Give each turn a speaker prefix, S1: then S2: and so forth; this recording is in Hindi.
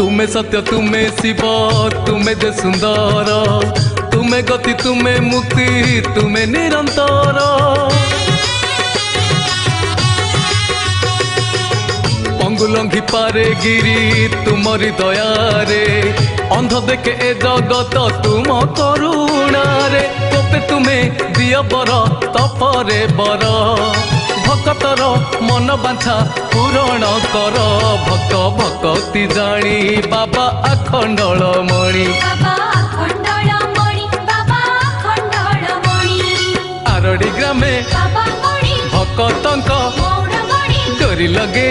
S1: तुमे सत्य तुमे शिव तुमे जे सुंदर तुमे गति तुमे मुक्ति तुमे निरंतर पंगुलंघी पारे गिरी तुमरी दयारे अंध देखे ए जगत तुम करुणा रे तोपे तुमे दिय बर तपरे बर भक्तर मन बांछा पूरण कर भक्त भक्ति जानी बाबा अखंडल मणि आरडी ग्रामे भक्तंक डोरी लगे